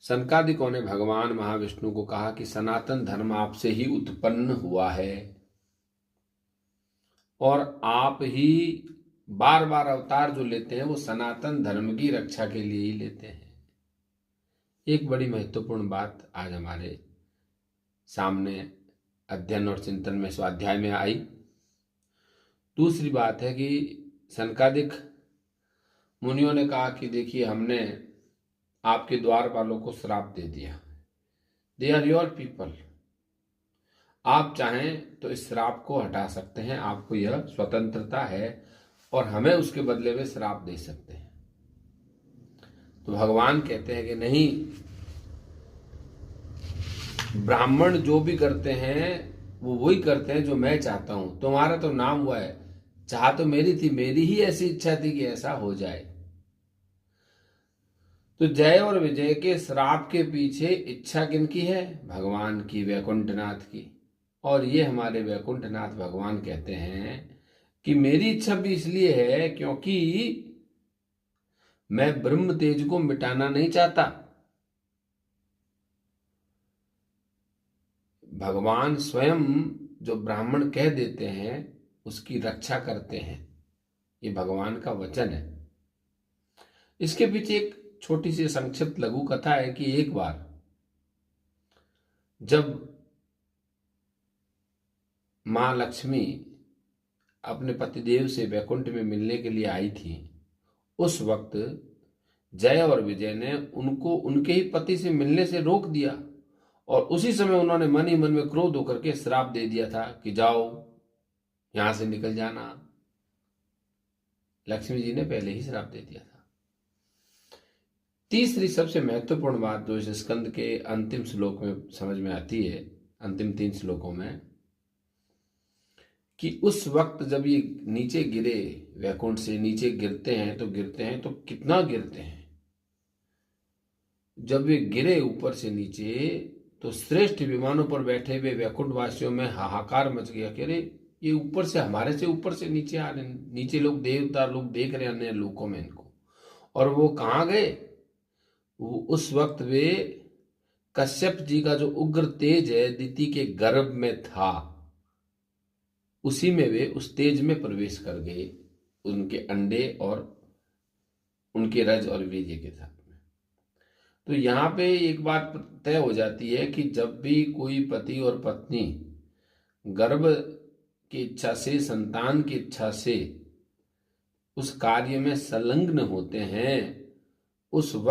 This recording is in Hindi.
सनकादिकों ने भगवान महाविष्णु को कहा कि सनातन धर्म आपसे ही उत्पन्न हुआ है और आप ही बार बार अवतार जो लेते हैं वो सनातन धर्म की रक्षा के लिए ही लेते हैं। एक बड़ी महत्वपूर्ण बात आज हमारे सामने अध्ययन और चिंतन में स्वाध्याय में आई। दूसरी बात है कि सनकादिक मुनियों ने कहा कि देखिए, हमने आपके द्वारपालों को श्राप दे दिया, दे आर योर पीपल, आप चाहें तो इस श्राप को हटा सकते हैं, आपको यह स्वतंत्रता है और हमें उसके बदले में श्राप दे सकते हैं। तो भगवान कहते हैं कि नहीं, ब्राह्मण जो भी करते हैं वो वही करते हैं जो मैं चाहता हूं। तुम्हारा तो नाम हुआ है, चाह तो मेरी थी, मेरी ही ऐसी इच्छा थी कि ऐसा हो जाए। तो जय और विजय के श्राप के पीछे इच्छा किनकी है? भगवान की, वैकुंठनाथ की। और ये हमारे वैकुंठनाथ भगवान कहते हैं कि मेरी इच्छा भी इसलिए है क्योंकि मैं ब्रह्म तेज को मिटाना नहीं चाहता। भगवान स्वयं जो ब्राह्मण कह देते हैं उसकी रक्षा करते हैं, ये भगवान का वचन है। इसके पीछे एक छोटी सी संक्षिप्त लघु कथा है कि एक बार जब मां लक्ष्मी अपने पतिदेव से वैकुंठ में मिलने के लिए आई थी, उस वक्त जय और विजय ने उनको उनके ही पति से मिलने से रोक दिया और उसी समय उन्होंने मन ही मन में क्रोध होकर के श्राप दे दिया था कि जाओ, यहां से निकल जाना। लक्ष्मी जी ने पहले ही श्राप दे दिया था। तीसरी सबसे महत्वपूर्ण बात जो इस स्कंद के अंतिम श्लोक में समझ में आती है, अंतिम 3 श्लोकों में, कि उस वक्त जब ये नीचे गिरे, वैकुंठ से नीचे गिरते हैं तो कितना गिरते हैं। जब ये गिरे ऊपर से नीचे तो श्रेष्ठ विमानों पर बैठे हुए वैकुंठ वासियों में हाहाकार मच गया कि अरे, ये ऊपर से, हमारे से ऊपर से नीचे आ रहे हैं। नीचे लोग, देवता लोग देख रहे हैं अन्य लोकों में इनको। और वो कहाँ गए? वो उस वक्त वे कश्यप जी का जो उग्र तेज है दिति के गर्भ में था, उसी में वे उस तेज में प्रवेश कर गए, उनके अंडे और उनके रज और वीर्य के साथ में। तो यहाँ पे एक बात तय हो जाती है कि जब भी कोई पति और पत्नी गर्भ की इच्छा से, संतान की इच्छा से उस कार्य में संलग्न होते हैं, उस वक्त